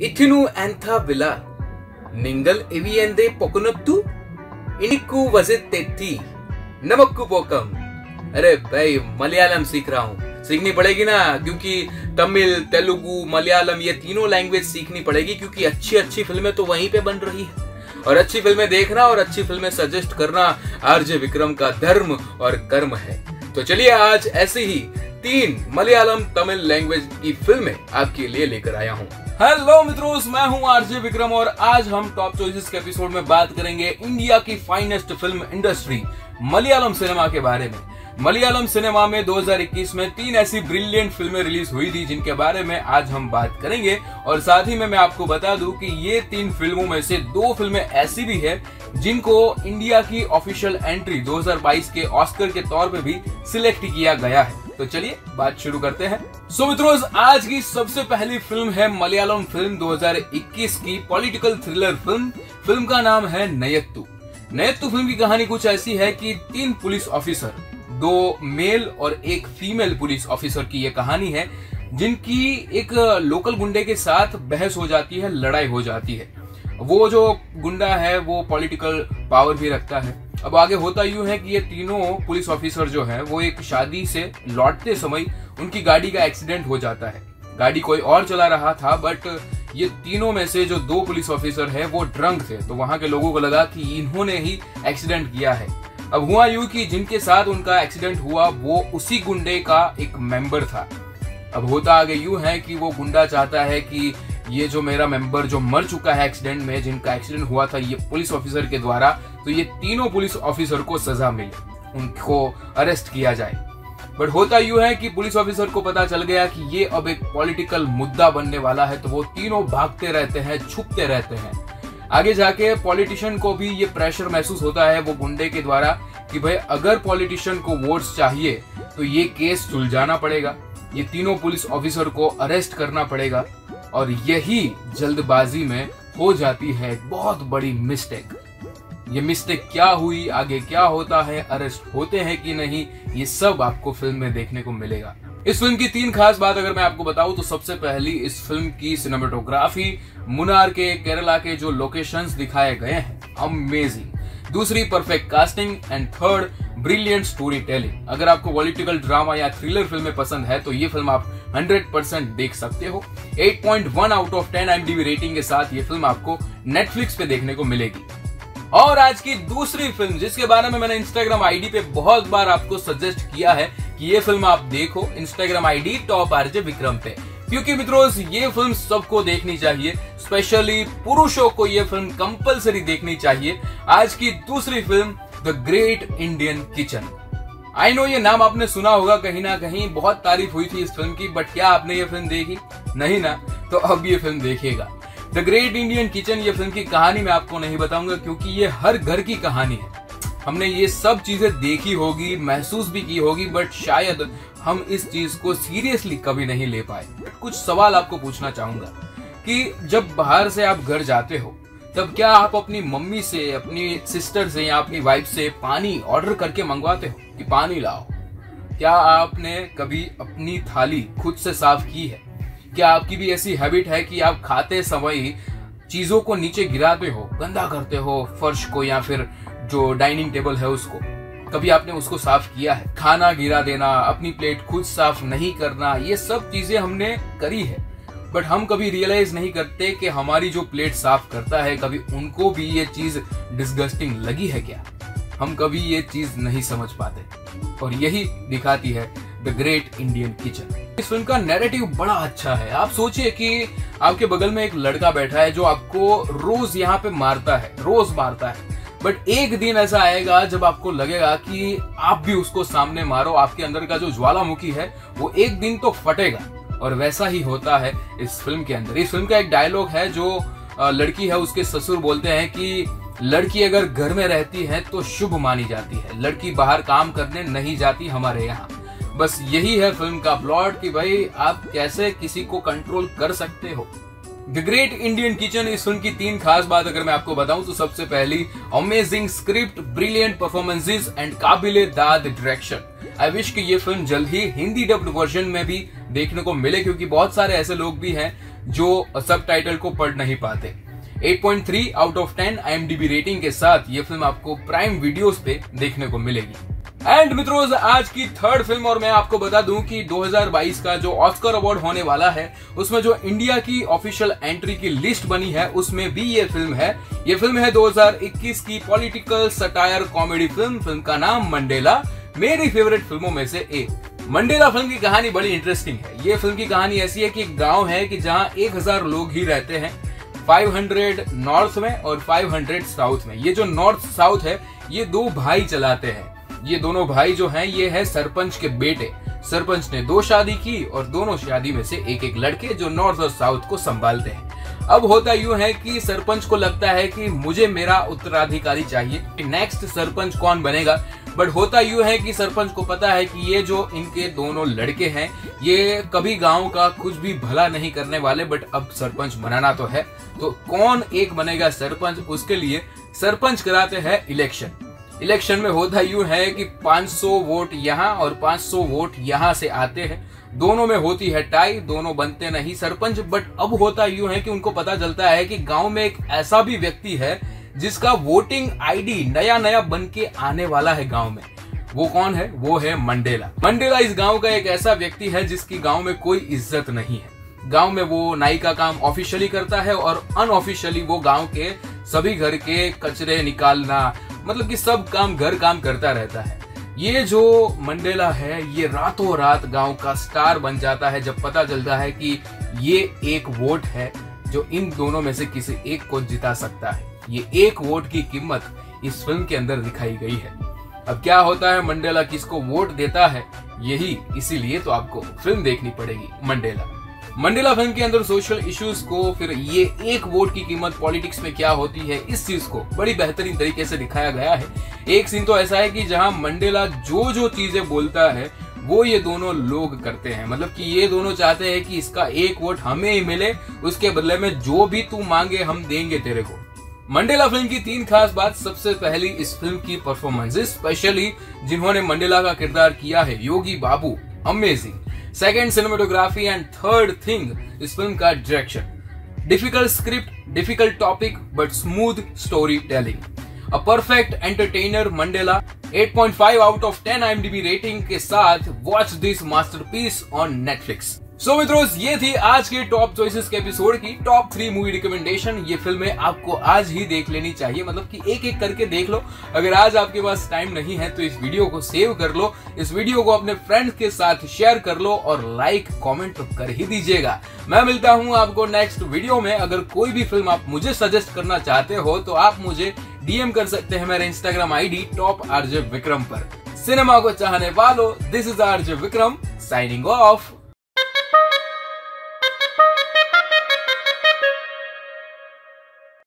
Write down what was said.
Itinu antha vila ningal eviende pokunattu इनिक्कू वजित तेत्ती नमक्कू पोकम। अरे भाई मलयालम सीख रहा हूँ, सीखनी पड़ेगी ना, क्योंकि तमिल तेलुगु मलयालम ये तीनों लैंग्वेज सीखनी पड़ेगी, क्योंकि अच्छी अच्छी फिल्में तो वहीं पे बन रही है और अच्छी फिल्में देखना और अच्छी फिल्में सजेस्ट करना आरजे विक्रम का धर्म और कर्म है। तो चलिए आज ऐसे ही 3 मलयालम तमिल लैंग्वेज की फिल्में आपके लिए लेकर आया हूँ। हेलो मित्रों, मैं हूँ आरजे विक्रम और आज हम टॉप चॉइसेस के एपिसोड में बात करेंगे इंडिया की finest film industry Malayalam cinema के बारे में। मलयालम सिनेमा में 2021 में 3 ऐसी ब्रिलियंट फिल्में रिलीज हुई थी जिनके बारे में आज हम बात करेंगे और साथ ही में मैं आपको बता दूं कि ये 3 फिल्मों में से 2 फिल्में ऐसी भी है जिनको इंडिया की ऑफिशियल एंट्री 2022 के ऑस्कर के तौर पे भी सिलेक्ट किया गया है। तो चलिए बात शुरू करते हैं। सो मित्रों, आज की सबसे पहली फिल्म है मलयालम फिल्म 2021 की पॉलिटिकल थ्रिलर फिल्म का नाम है नयत्तु। नयत्तु फिल्म की कहानी कुछ ऐसी है कि 3 पुलिस ऑफिसर, 2 मेल और 1 फीमेल पुलिस ऑफिसर की ये कहानी है जिनकी एक लोकल गुंडे के साथ बहस हो जाती है, लड़ाई हो जाती है। वो जो गुंडा है वो पॉलिटिकल पावर भी रखता है। अब आगे होता यूं है कि ये तीनों पुलिस ऑफिसर जो है वो एक शादी से लौटते समय उनकी गाड़ी का एक्सीडेंट हो जाता है। गाड़ी कोई और चला रहा था, बट ये तीनों में से जो 2 पुलिस ऑफिसर है वो ड्रंक थे, तो वहां के लोगों को लगा कि इन्होंने ही एक्सीडेंट किया है। अब हुआ यूं कि जिनके साथ उनका एक्सीडेंट हुआ वो उसी गुंडे का एक मेंबर था। अब होता आगे यूं है कि वो गुंडा चाहता है कि ये जो मेरा मेंबर जो मर चुका है एक्सीडेंट में, जिनका एक्सीडेंट हुआ था ये पुलिस ऑफिसर के द्वारा, तो ये तीनों पुलिस ऑफिसर को सजा मिले, उनको अरेस्ट किया जाए। बट होता यूं है कि पुलिस ऑफिसर को पता चल गया कि ये अब एक पॉलिटिकल मुद्दा बनने वाला है, तो वो तीनों भागते रहते हैं, छुपते रहते हैं। आगे जाके पॉलिटिशियन को भी ये प्रेशर महसूस होता है वो गुंडे के द्वारा कि भाई अगर पॉलिटिशियन को वोट्स चाहिए तो ये केस सुलझाना पड़ेगा, ये तीनों पुलिस ऑफिसर को अरेस्ट करना पड़ेगा। और यही जल्दबाजी में हो जाती है एक बहुत बड़ी मिस्टेक। ये मिस्टेक क्या हुई, आगे क्या होता है, अरेस्ट होते हैं कि नहीं, ये सब आपको फिल्म में देखने को मिलेगा। इस फिल्म की 3 खास बात अगर मैं आपको बताऊं तो सबसे पहली इस फिल्म की सिनेमेटोग्राफी, मुनार के केरला के जो लोकेशंस दिखाए गए हैं, अमेजिंग। दूसरी perfect casting and third brilliant story telling. अगर आपको पॉलिटिकल ड्रामा या थ्रिलर फिल्में पसंद है तो ये फिल्म आप 100% देख सकते हो। 8.1 आउट ऑफ 10 IMDb रेटिंग के साथ ये फिल्म आपको नेटफ्लिक्स पे देखने को मिलेगी। और आज की दूसरी फिल्म जिसके बारे में मैंने इंस्टाग्राम आईडी पे बहुत बार आपको सजेस्ट किया है कि ये फिल्म आप देखो, Instagram ID top RJ Vikram पे, क्योंकि मित्रों ये फिल्म सबको देखनी चाहिए, स्पेशली पुरुषों को ये फिल्म कंपलसरी देखनी चाहिए। आज की दूसरी film the great Indian kitchen. I know ये नाम आपने सुना होगा कहीं ना कहीं, बहुत तारीफ हुई थी इस फिल्म की, बट क्या आपने ये फिल्म देखी? नहीं ना, तो अब ये फिल्म देखिएगा। द ग्रेट इंडियन किचन ये फिल्म की कहानी मैं आपको नहीं बताऊंगा क्योंकि ये हर घर की कहानी है। हमने ये सब चीजें देखी होगी, महसूस भी की होगी, बट शायद हम इस चीज को सीरियसली कभी नहीं ले पाए। कुछ सवाल आपको पूछना चाहूंगा कि जब बाहर से आप घर जाते हो तब क्या आप अपनी मम्मी से, अपनी सिस्टर से या अपनी वाइफ से पानी ऑर्डर करके मंगवाते हो कि पानी लाओ? क्या आपने कभी अपनी थाली खुद से साफ की है? क्या आपकी भी ऐसी हैबिट है कि आप खाते समय चीजों को नीचे गिराते हो, गंदा करते हो फर्श को या फिर जो डाइनिंग टेबल है उसको? कभी आपने उसको साफ किया है? खाना गिरा देना, अपनी प्लेट खुद साफ नहीं करना, ये सब चीजें हमने करी है, बट हम कभी रियलाइज नहीं करते कि हमारी जो प्लेट साफ करता है कभी उनको भी ये चीज डिस्गस्टिंग लगी है क्या? हम कभी ये चीज नहीं समझ पाते और यही दिखाती है द ग्रेट इंडियन किचन। इस फिल्म का नैरेटिव बड़ा अच्छा है। आप सोचिए कि आपके बगल में एक लड़का बैठा है जो आपको रोज यहाँ पे मारता है, रोज मारता है, बट एक दिन ऐसा आएगा जब आपको लगेगा कि आप भी उसको सामने मारो, आपके अंदर का जो ज्वालामुखी है वो एक दिन तो फटेगा। और वैसा ही होता है इस फिल्म के अंदर। इस फिल्म का एक डायलॉग है जो लड़की है उसके ससुर बोलते हैं कि लड़की अगर घर में रहती है तो शुभ मानी जाती है, लड़की बाहर काम करने नहीं जाती हमारे यहाँ। बस यही है फिल्म का प्लॉट कि भाई आप कैसे किसी को कंट्रोल कर सकते हो। द ग्रेट इंडियन किचन इस फिल्म की 3 खास बात अगर मैं आपको बताऊं तो सबसे पहली amazing script, brilliant performances and काबिले दाद डायरेक्शन। आई विश कि ये फिल्म जल्द ही हिंदी डब्ड वर्जन में भी देखने को मिले, क्योंकि बहुत सारे ऐसे लोग भी हैं जो सबटाइटल को पढ़ नहीं पाते। 8.3 आउट ऑफ 10 IMDb रेटिंग के साथ ये फिल्म आपको प्राइम वीडियोस पे देखने को मिलेगी। एंड मित्रों, आज की थर्ड फिल्म, और मैं आपको बता दूं कि 2022 का जो ऑस्कर अवार्ड होने वाला है उसमें जो इंडिया की ऑफिशियल एंट्री की लिस्ट बनी है उसमें भी ये फिल्म है। ये फिल्म है 2021 की पॉलिटिकल सटायर कॉमेडी फिल्म का नाम मंडेला, मेरी फेवरेट फिल्मों में से एक। मंडेला फिल्म की कहानी बड़ी इंटरेस्टिंग है। ये फिल्म की कहानी ऐसी है कि एक गांव है कि जहां 1000 लोग ही रहते हैं, 500 नॉर्थ में और 500 साउथ में। ये जो नॉर्थ साउथ है ये दो भाई चलाते हैं। ये दोनों भाई जो हैं ये है सरपंच के बेटे। सरपंच ने 2 शादी की और दोनों शादी में से एक लड़के जो नॉर्थ और साउथ को संभालते हैं। अब होता यूं है कि सरपंच को लगता है कि मुझे मेरा उत्तराधिकारी चाहिए, नेक्स्ट सरपंच कौन बनेगा। बट होता यूं है कि सरपंच को पता है कि ये जो इनके दोनों लड़के हैं ये कभी गांव का कुछ भी भला नहीं करने वाले, बट अब सरपंच बनाना तो है, तो कौन एक बनेगा सरपंच, उसके लिए सरपंच कराते हैं इलेक्शन में होता यूं है कि 500 वोट यहाँ और 500 वोट यहाँ से आते हैं, दोनों में होती है टाई, दोनों बनते नहीं सरपंच। बट अब होता यूं है कि उनको पता चलता है कि गांव में एक ऐसा भी व्यक्ति है जिसका वोटिंग आईडी नया बन के आने वाला है गांव में। वो कौन है? वो है मंडेला। मंडेला इस गांव का एक ऐसा व्यक्ति है जिसकी गांव में कोई इज्जत नहीं है। गांव में वो नाई का काम ऑफिशियली करता है और अनऑफिशियली वो गांव के सभी घर के कचरे निकालना, मतलब कि सब काम घर काम करता रहता है। ये जो मंडेला है ये रातों रात गांव का स्टार बन जाता है जब पता चलता है कि ये एक वोट है जो इन दोनों में से किसी एक को जिता सकता है। ये एक वोट की कीमत इस फिल्म के अंदर दिखाई गई है। अब क्या होता है, मंडेला किसको वोट देता है, यही इसीलिए तो आपको फिल्म देखनी पड़ेगी मंडेला फिल्म के अंदर सोशल इश्यूज को, फिर ये एक वोट की कीमत पॉलिटिक्स में क्या होती है, इस चीज को बड़ी बेहतरीन तरीके से दिखाया गया है। एक सीन तो ऐसा है कि जहां मंडेला जो चीजें बोलता है वो ये दोनों लोग करते हैं। मतलब कि ये दोनों चाहते हैं कि इसका एक वोट हमें ही मिले, उसके बदले में जो भी तू मांगे हम देंगे तेरे को। मंडेला फिल्म की 3 खास बात। सबसे पहली इस फिल्म की परफॉर्मेंसेस, स्पेशली जिन्होंने मंडेला का किरदार किया है, Yogi Babu, amazing. Second, cinematography. And third thing, इस फिल्म का direction. Difficult script, difficult topic but smooth story telling. A perfect entertainer Mandela. 8.5 out of 10 IMDb rating के साथ watch this masterpiece on Netflix. So मित्रों, ये थी आज के टॉप चॉइसेस के एपिसोड की टॉप 3 मूवी रिकमेंडेशन। ये फिल्में आपको आज ही देख लेनी चाहिए, मतलब कि एक करके देख लो। अगर आज आपके पास टाइम नहीं है तो इस वीडियो को सेव कर लो, इस वीडियो को अपने फ्रेंड्स के साथ शेयर कर लो और लाइक कमेंट तो कर ही दीजिएगा। मैं मिलता हूं आपको नेक्स्ट वीडियो में। अगर कोई भी फिल्म आप मुझे सजेस्ट करना चाहते हो तो आप मुझे DM कर सकते हैं मेरे Instagram ID top RJ Vikram पर। सिनेमा को चाहने वालों, this is RJ Vikram signing off.